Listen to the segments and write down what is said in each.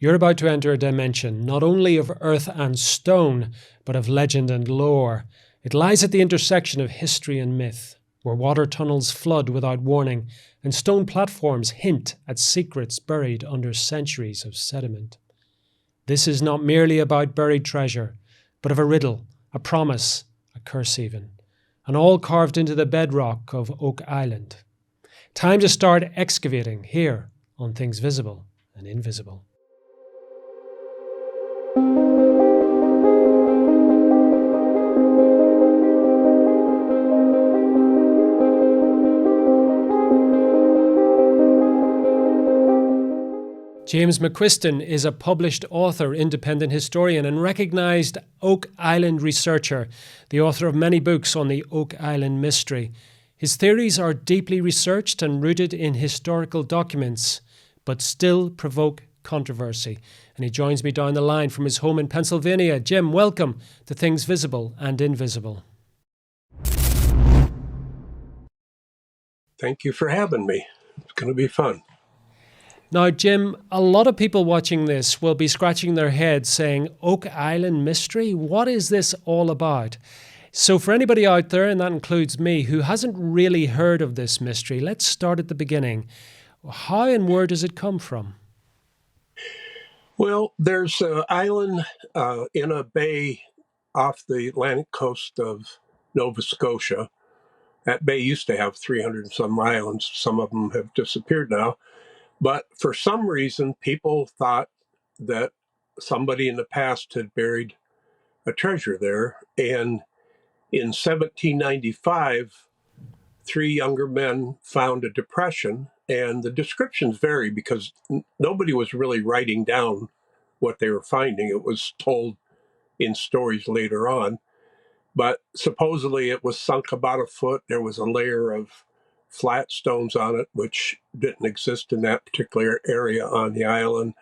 You're about to enter a dimension not only of earth and stone, but of legend and lore. It lies at the intersection of history and myth, where water tunnels flood without warning, and stone platforms hint at secrets buried under centuries of sediment. This is not merely about buried treasure, but of a riddle, a promise, a curse even, and all carved into the bedrock of Oak Island. Time to start excavating here on Things Visible and Invisible. James McQuiston is a published author, independent historian, and recognised Oak Island researcher, the author of many books on the Oak Island mystery. His theories are deeply researched and rooted in historical documents, but still provoke controversy. And he joins me down the line from his home in Pennsylvania. Jim, welcome to Things Visible and Invisible. Thank you for having me. It's going to be fun. Now, Jim, a lot of people watching this will be scratching their heads saying, Oak Island mystery? What is this all about? So for anybody out there, and that includes me, who hasn't really heard of this mystery, let's start at the beginning. How and where does it come from? Well, there's an island in a bay off the Atlantic coast of Nova Scotia. That bay used to have 300 and some islands. Some of them have disappeared now. But for some reason, people thought that somebody in the past had buried a treasure there. And in 1795, three younger men found a depression. And the descriptions vary because nobody was really writing down what they were finding. It was told in stories later on. But supposedly it was sunk about a foot. There was a layer of flat stones on it, which didn't exist in that particular area on the island.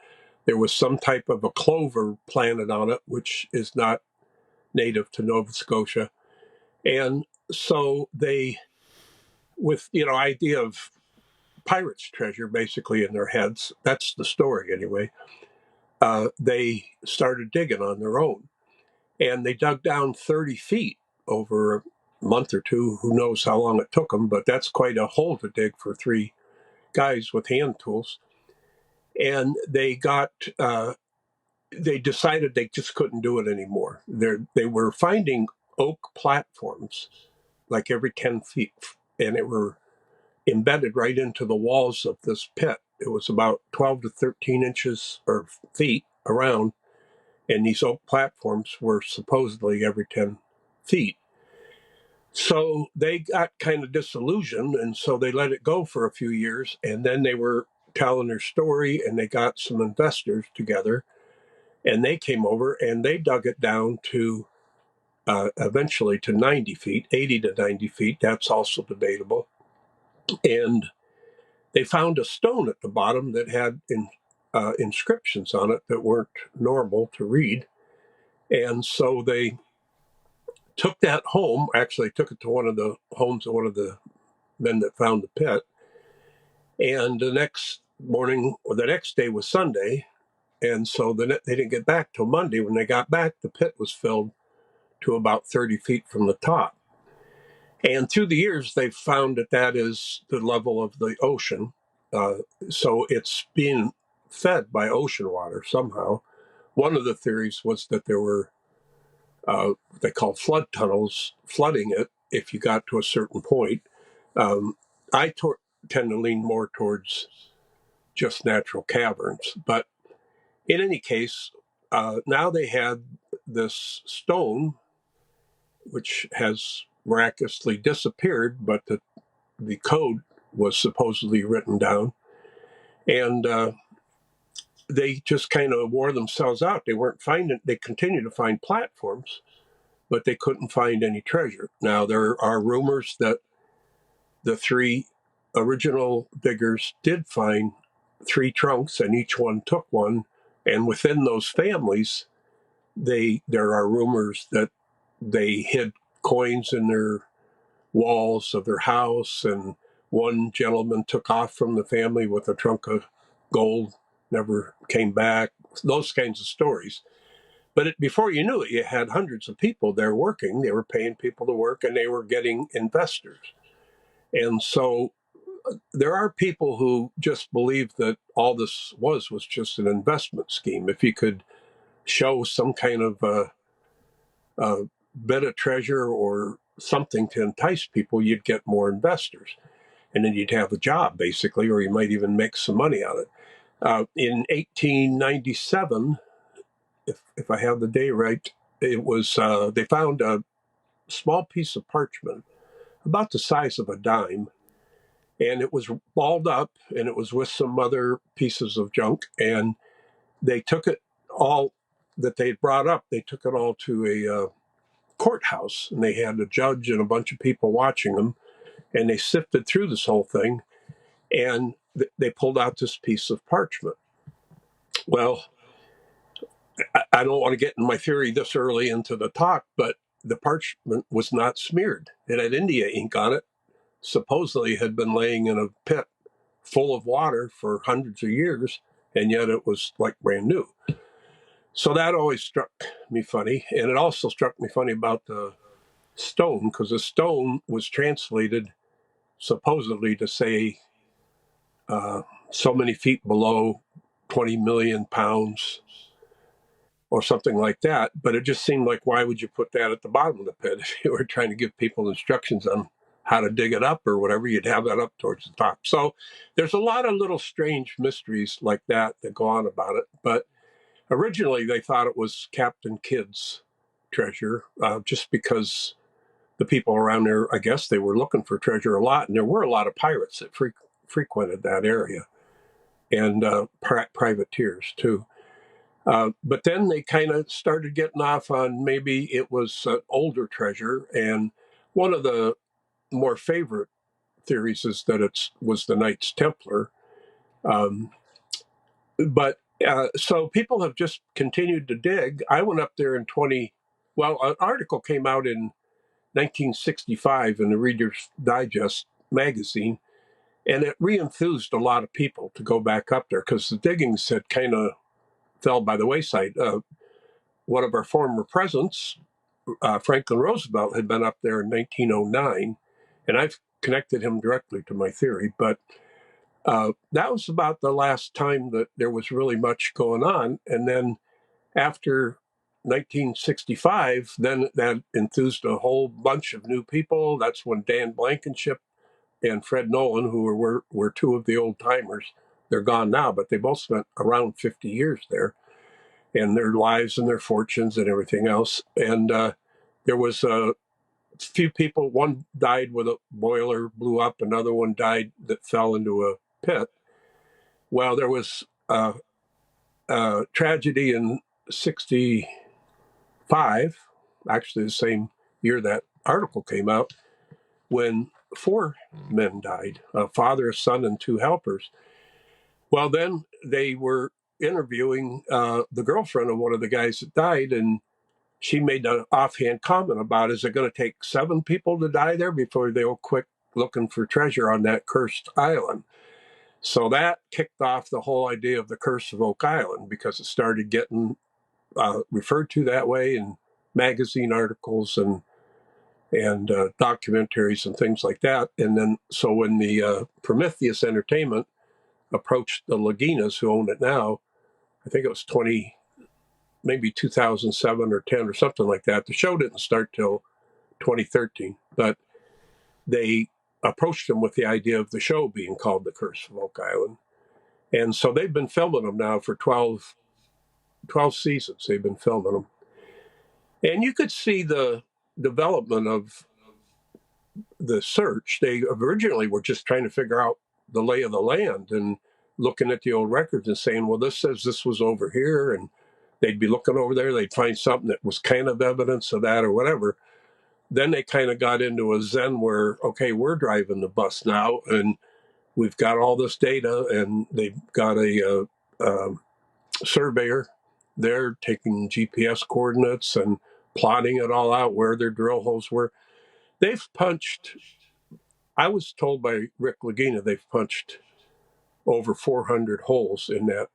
There was some type of a clover planted on it, which is not native to Nova Scotia. And so they, with, idea of pirates' treasure basically in their heads, that's the story anyway, they started digging on their own. And they dug down 30 feet over a month or two. Who knows how long it took them, but that's quite a hole to dig for three guys with hand tools. And they decided they just couldn't do it anymore. They were finding oak platforms like every 10 feet, and it were embedded right into the walls of this pit. It was about 12 to 13 inches or feet around, and these oak platforms were supposedly every 10 feet. So they got kind of disillusioned, and so they let it go for a few years, and then they were telling their story, and they got some investors together, and they came over, and they dug it down to eventually to 90 feet, 80 to 90 feet. That's also debatable. And they found a stone at the bottom that had inscriptions on it that weren't normal to read. And so they took that home, actually took it to one of the homes of one of the men that found the pit. And the next morning, or the next day was Sunday. And so they didn't get back till Monday. When they got back, the pit was filled to about 30 feet from the top. And through the years, they've found that that is the level of the ocean. So it's being fed by ocean water somehow. One of the theories was that there were, they call flood tunnels, flooding it if you got to a certain point. I tend to lean more towards just natural caverns. But in any case, now they had this stone, which has miraculously disappeared, but the code was supposedly written down. And they just kind of wore themselves out. They continued to find platforms, but they couldn't find any treasure. Now, there are rumors that the three original diggers did find three trunks, and each one took one. And within those families, there are rumors that they hid coins in their walls of their house, and one gentleman took off from the family with a trunk of gold, never came back. those kinds of stories. But before you knew it, you had hundreds of people there working. They were paying people to work, and they were getting investors. And so there are people who just believe that all this was just an investment scheme. If you could show some kind of bit of treasure or something to entice people, you'd get more investors. And then you'd have a job, basically, or you might even make some money on it. In 1897, if I have the day right, it was they found a small piece of parchment about the size of a dime, and it was balled up, and it was with some other pieces of junk, and they took it all that they'd brought up. They took it all to a courthouse, and they had a judge and a bunch of people watching them, and they sifted through this whole thing, and they pulled out this piece of parchment. Well, I don't want to get in my theory this early into the talk, but the parchment was not smeared. It had India ink on it. Supposedly had been laying in a pit full of water for hundreds of years, and yet it was like brand new. So that always struck me funny. And it also struck me funny about the stone, because the stone was translated supposedly to say so many feet below 20 million pounds or something like that. But it just seemed like, why would you put that at the bottom of the pit? If you were trying to give people instructions on how to dig it up or whatever, you'd have that up towards the top. So there's a lot of little strange mysteries like that go on about it. But originally they thought it was Captain Kidd's treasure, just because the people around there, I guess they were looking for treasure a lot. And there were a lot of pirates that frequented that area, and privateers too. But then they kind of started getting off on maybe it was an older treasure. And one of the more favorite theories is that it was the Knights Templar. Um, but so people have just continued to dig. I went up there an article came out in 1965 in the Reader's Digest magazine, and it re-enthused a lot of people to go back up there because the diggings had kind of fell by the wayside. One of our former presidents, Franklin Roosevelt, had been up there in 1909, and I've connected him directly to my theory. But that was about the last time that there was really much going on. And then after 1965, then that enthused a whole bunch of new people. That's when Dan Blankenship and Fred Nolan, who were two of the old timers, they're gone now, but they both spent around 50 years there, and their lives and their fortunes and everything else. And there was a few people. One died with a boiler blew up. Another one died that fell into a pit. Well, there was a tragedy in 65, actually the same year that article came out, when 4 men died, a father, a son, and 2 helpers. Well, then they were interviewing the girlfriend of one of the guys that died, and she made an offhand comment about, is it going to take 7 people to die there before they'll quit looking for treasure on that cursed island? So that kicked off the whole idea of the curse of Oak Island, because it started getting referred to that way in magazine articles and documentaries and things like that. And then, so when the Prometheus Entertainment approached the Laginas, who own it now, I think it was maybe 2007 or 10 or something like that. The show didn't start till 2013, but they approached them with the idea of the show being called The Curse of Oak Island. And so they've been filming them now for 12 seasons. They've been filming them. And you could see the development of the search. They originally were just trying to figure out the lay of the land and looking at the old records and saying, well, this says this was over here. And they'd be looking over there. They'd find something that was kind of evidence of that or whatever. Then they kind of got into a zen where, okay, we're driving the bus now, and we've got all this data, and they've got a surveyor there taking GPS coordinates and plotting it all out where their drill holes were. They've punched, I was told by Rick Lagina, they've punched over 400 holes in that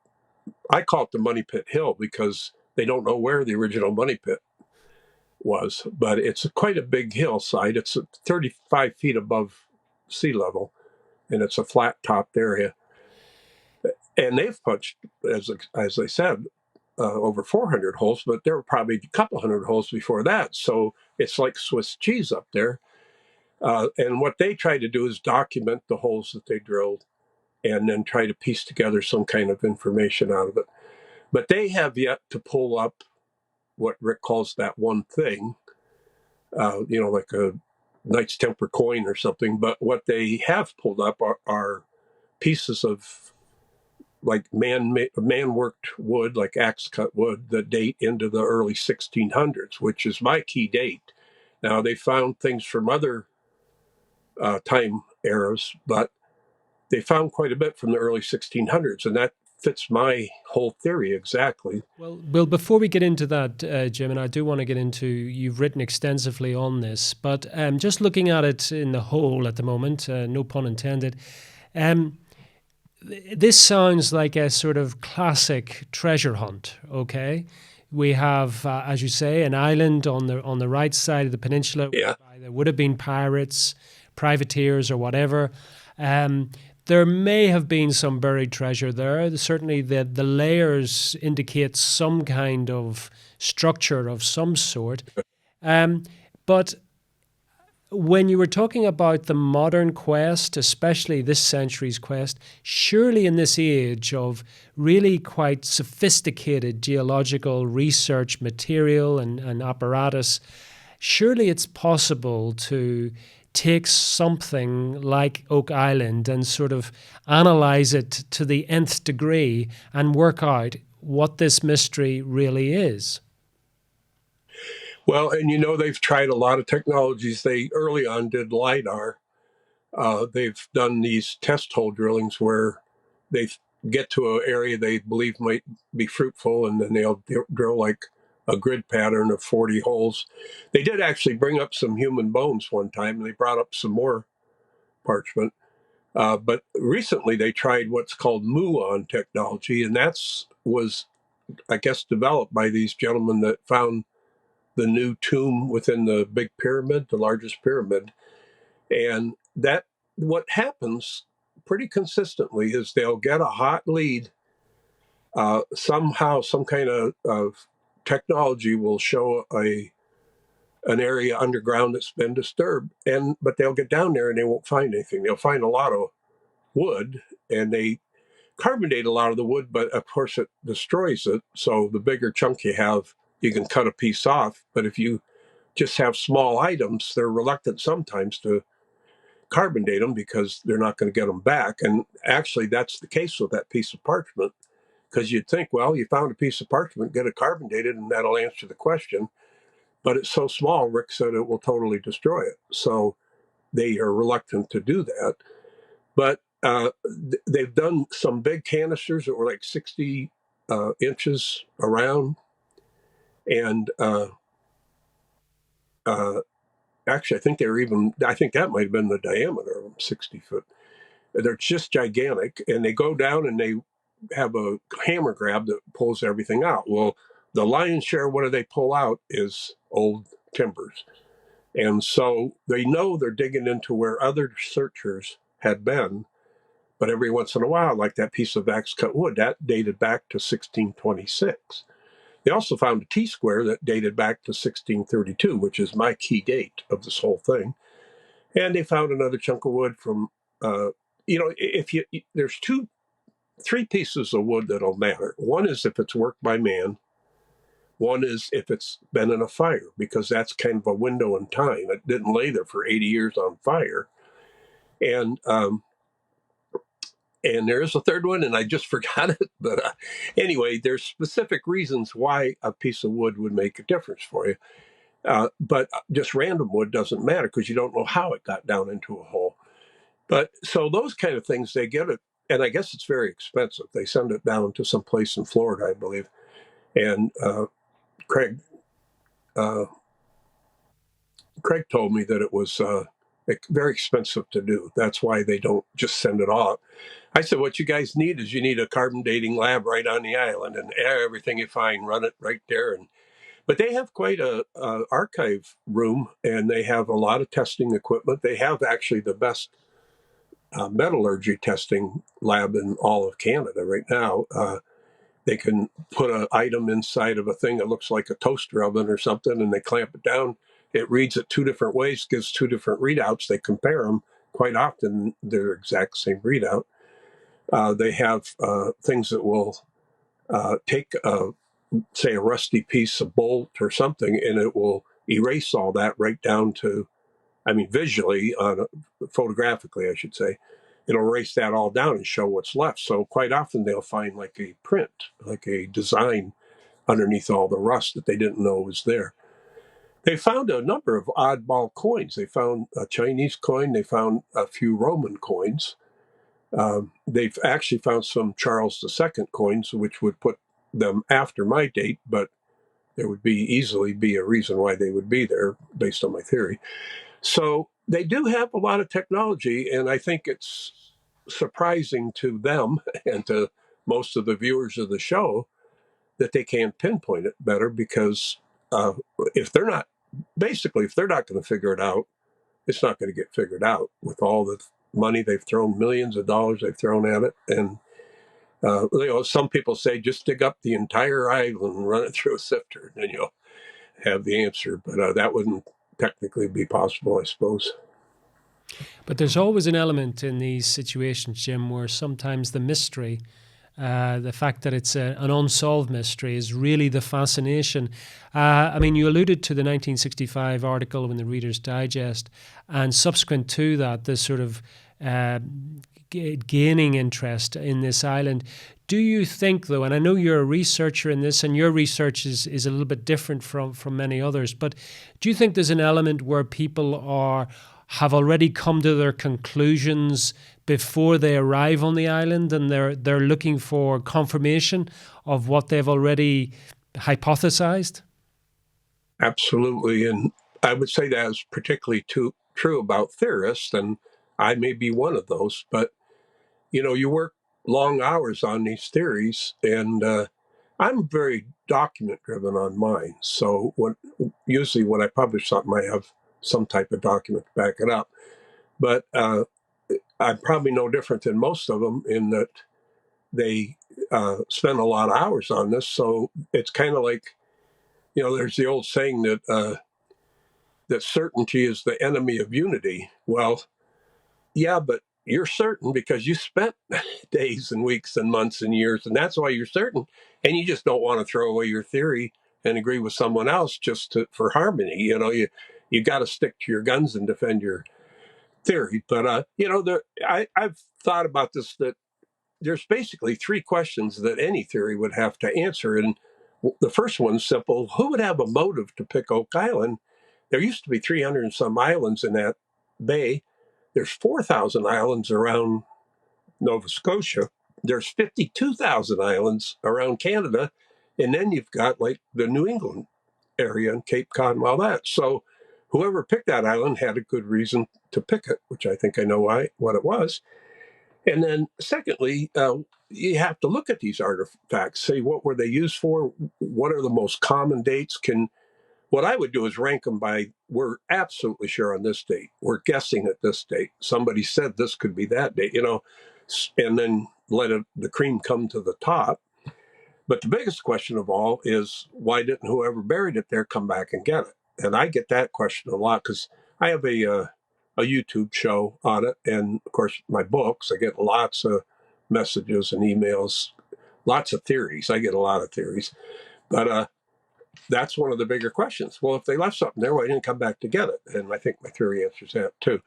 I call it the Money Pit Hill because they don't know where the original money pit was, but it's quite a big hillside. It's 35 feet above sea level, and it's a flat topped area. And they've punched, as I said, over 400 holes, but there were probably a couple hundred holes before that. So it's like Swiss cheese up there. And what they try to do is document the holes that they drilled and then try to piece together some kind of information out of it. But they have yet to pull up what Rick calls that one thing, like a Knights Templar coin or something. But what they have pulled up are pieces of like man-worked wood, like axe-cut wood, that date into the early 1600s, which is my key date. Now, they found things from other time eras, but they found quite a bit from the early 1600s, and that fits my whole theory exactly. Well, before we get into that, Jim, and I do want to get into, you've written extensively on this, but just looking at it in the whole at the moment, no pun intended, this sounds like a sort of classic treasure hunt, okay? We have, as you say, an island on the right side of the peninsula. Yeah. There would have been pirates, privateers, or whatever. There may have been some buried treasure there. Certainly, the layers indicate some kind of structure of some sort. But when you were talking about the modern quest, especially this century's quest, surely in this age of really quite sophisticated geological research material and apparatus, surely it's possible to take something like Oak Island and sort of analyze it to the nth degree and work out what this mystery really is. Well, and they've tried a lot of technologies. They early on did LiDAR. They've done these test hole drillings where they get to an area they believe might be fruitful, and then they'll drill like a grid pattern of 40 holes. They did actually bring up some human bones one time, and they brought up some more parchment. But recently they tried what's called muon technology, and was, I guess, developed by these gentlemen that found the new tomb within the big pyramid, the largest pyramid. And that what happens pretty consistently is they'll get a hot lead. Somehow, some kind of technology will show an area underground that's been disturbed, but they'll get down there and they won't find anything. They'll find a lot of wood, and they carbonate a lot of the wood, but of course it destroys it. So the bigger chunk you have, you can cut a piece off. But if you just have small items, they're reluctant sometimes to carbonate them because they're not going to get them back. And actually, that's the case with that piece of parchment, because you'd think, well, you found a piece of parchment, get it carbondated, and that'll answer the question. But it's so small, Rick said, it will totally destroy it. So they are reluctant to do that. But they've done some big canisters that were like 60 inches around. And actually, I think that might have been the diameter of them, 60 foot. They're just gigantic. And they go down and they have a hammer grab that pulls everything out. Well, the lion's share, what do they pull out is old timbers. And so they know they're digging into where other searchers had been. But every once in a while, like that piece of axe-cut wood, that dated back to 1626. They also found a T-square that dated back to 1632, which is my key date of this whole thing. And they found another chunk of wood from, there's three pieces of wood that'll matter. One is if it's worked by man. One is if it's been in a fire, because that's kind of a window in time. It didn't lay there for 80 years on fire. And there is a third one, and I just forgot it. But anyway, there's specific reasons why a piece of wood would make a difference for you. But just random wood doesn't matter because you don't know how it got down into a hole. But so those kind of things, they get it. And I guess it's very expensive. They send it down to some place in Florida, I believe. And Craig told me that it was very expensive to do. That's why they don't just send it off. I said, what you guys need is you need a carbon dating lab right on the island, and everything you find, run it right there. But they have quite a archive room, and they have a lot of testing equipment. They have actually the best metallurgy testing lab in all of Canada right now. They can put an item inside of a thing that looks like a toaster oven or something, and they clamp it down. It reads it two different ways, gives two different readouts. They compare them. Quite often, they're exact same readout. They have things that will take, say, a rusty piece of bolt or something, and it will erase all that right down to, I mean, visually, photographically, I should say. It'll erase that all down and show what's left. So quite often they'll find like a print, like a design underneath all the rust that they didn't know was there. They found a number of oddball coins. They found a Chinese coin. They found a few Roman coins. They've actually found some Charles II coins, which would put them after my date, but there would easily be a reason why they would be there based on my theory. So they do have a lot of technology, and I think it's surprising to them and to most of the viewers of the show that they can't pinpoint it better, because if they're not going to figure it out, it's not going to get figured out with all the money they've thrown, millions of dollars they've thrown at it. And some people say just dig up the entire island and run it through a sifter, and then you'll have the answer. But that wouldn't technically be possible, I suppose. But there's always an element in these situations, Jim, where sometimes the mystery, the fact that it's an unsolved mystery, is really the fascination. I mean, you alluded to the 1965 article in the Reader's Digest, and subsequent to that, this sort of gaining interest in this island. Do you think, though, and I know you're a researcher in this, and your research is a little bit different from many others, but do you think there's an element where people have already come to their conclusions before they arrive on the island, and they're looking for confirmation of what they've already hypothesized? Absolutely, and I would say that is particularly true about theorists, and I may be one of those. But you work long hours on these theories, and I'm very document driven on mine. So usually when I publish something, I have some type of document to back it up. But I'm probably no different than most of them in that they spend a lot of hours on this. So it's kind of like, there's the old saying that that certainty is the enemy of unity. Well, yeah, but you're certain because you spent days and weeks and months and years, and that's why you're certain. And you just don't want to throw away your theory and agree with someone else just for harmony. You got to stick to your guns and defend your theory. But I've thought about this, that there's basically three questions that any theory would have to answer, and the first one's simple: who would have a motive to pick Oak Island? There used to be 300 and some islands in that bay. There's 4,000 islands around Nova Scotia. There's 52,000 islands around Canada, and then you've got like the New England area and Cape Cod and all that. So whoever picked that island had a good reason to pick it, which I think I know what it was. And then secondly, you have to look at these artifacts, say what were they used for, what are the most common dates. What I would do is rank them by, we're absolutely sure on this date, we're guessing at this date, somebody said this could be that date, and then let the cream come to the top. But the biggest question of all is, why didn't whoever buried it there come back and get it? And I get that question a lot because I have a YouTube show on it, and of course my books. I get lots of messages and emails, lots of theories. I get a lot of theories, but that's one of the bigger questions. Well, if they left something there, why didn't come back to get it? And I think my theory answers that too.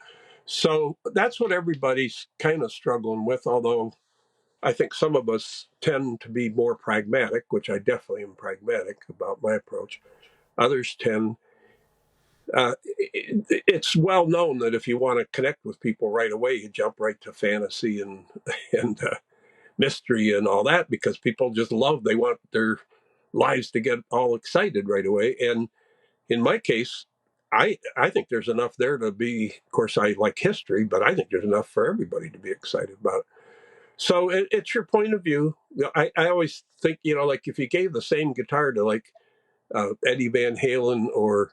So that's what everybody's kind of struggling with, although I think some of us tend to be more pragmatic, which I definitely am pragmatic about my approach. Others tend, it's well known that if you want to connect with people right away, you jump right to fantasy and mystery and all that, because people just they want their lives to get all excited right away. And in my case, I think there's enough there to be, of course, I like history, but I think there's enough for everybody to be excited about. So it's your point of view. I always think, like if you gave the same guitar to like Eddie Van Halen or,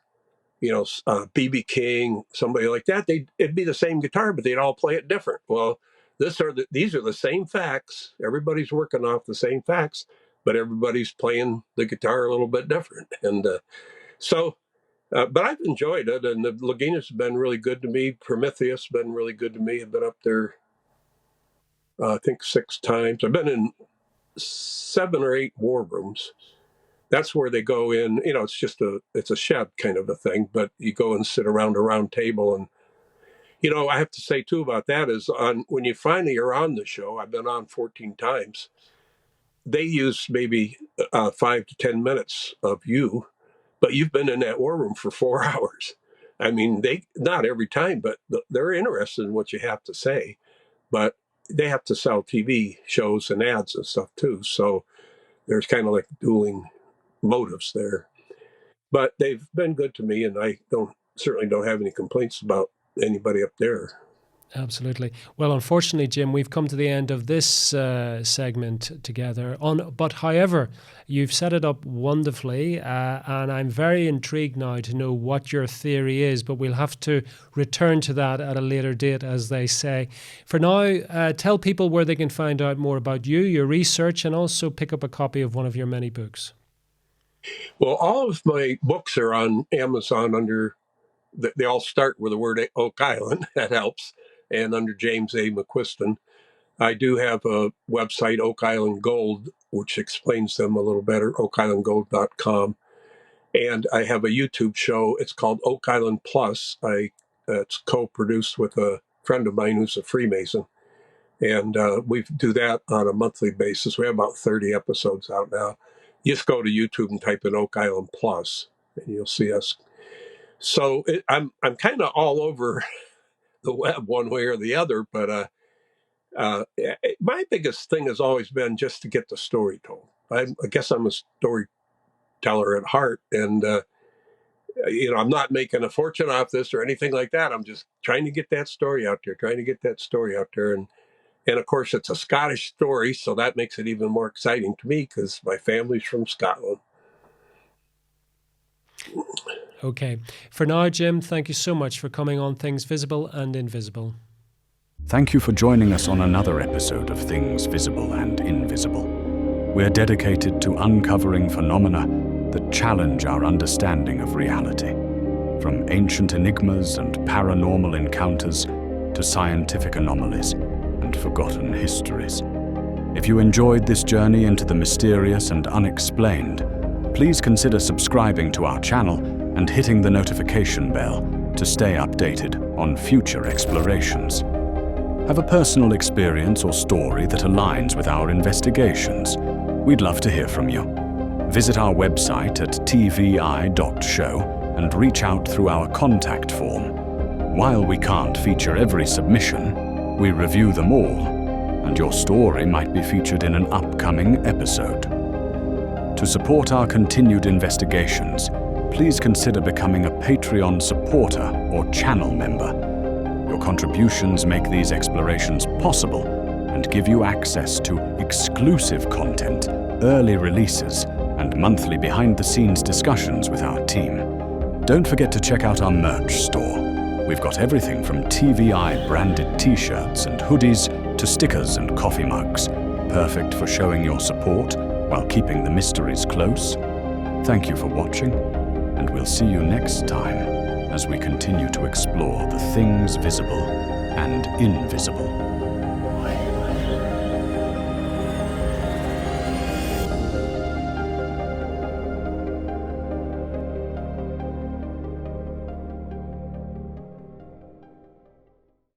B.B. King, somebody like that, it'd be the same guitar, but they'd all play it different. Well, these are the same facts. Everybody's working off the same facts, but everybody's playing the guitar a little bit different. And but I've enjoyed it, and the Laginas have been really good to me. Prometheus has been really good to me. I've been up there, I think 6 times. I've been in 7 or 8 war rooms. That's where they go in. It's a shed kind of a thing, but you go and sit around a round table. And, I have to say too about that is when you finally are on the show, I've been on 14 times, they use maybe 5 to 10 minutes of you, but you've been in that war room for 4 hours. I mean, not every time, but they're interested in what you have to say, but they have to sell TV shows and ads and stuff too. So there's kind of like dueling motives there, but they've been good to me, and I certainly don't have any complaints about anybody up there. Absolutely. Well, unfortunately, Jim, we've come to the end of this segment together. But however, you've set it up wonderfully, and I'm very intrigued now to know what your theory is, but we'll have to return to that at a later date, as they say. For now, tell people where they can find out more about you, your research, and also pick up a copy of one of your many books. Well, all of my books are on Amazon they all start with the word Oak Island. That helps. And under James A. McQuiston. I do have a website, Oak Island Gold, which explains them a little better, oakislandgold.com. And I have a YouTube show. It's called Oak Island Plus. It's co-produced with a friend of mine who's a Freemason. And we do that on a monthly basis. We have about 30 episodes out now. You just go to YouTube and type in Oak Island Plus, and you'll see us. So I'm kind of all over the web one way or the other, but my biggest thing has always been just to get the story told. I guess I'm a storyteller at heart, and I'm not making a fortune off this or anything like that. I'm just trying to get that story out there, and of course it's a Scottish story, so that makes it even more exciting to me because my family's from Scotland. Okay. For now, Jim, thank you so much for coming on Things Visible and Invisible. Thank you for joining us on another episode of Things Visible and Invisible. We're dedicated to uncovering phenomena that challenge our understanding of reality, from ancient enigmas and paranormal encounters to scientific anomalies and forgotten histories. If you enjoyed this journey into the mysterious and unexplained, please consider subscribing to our channel and hitting the notification bell to stay updated on future explorations. Have a personal experience or story that aligns with our investigations? We'd love to hear from you. Visit our website at tvi.show and reach out through our contact form. While we can't feature every submission, we review them all, and your story might be featured in an upcoming episode. To support our continued investigations, please consider becoming a Patreon supporter or channel member. Your contributions make these explorations possible and give you access to exclusive content, early releases, and monthly behind-the-scenes discussions with our team. Don't forget to check out our merch store. We've got everything from TVI-branded t-shirts and hoodies to stickers and coffee mugs, perfect for showing your support while keeping the mysteries close. Thank you for watching, and we'll see you next time as we continue to explore the things visible and invisible.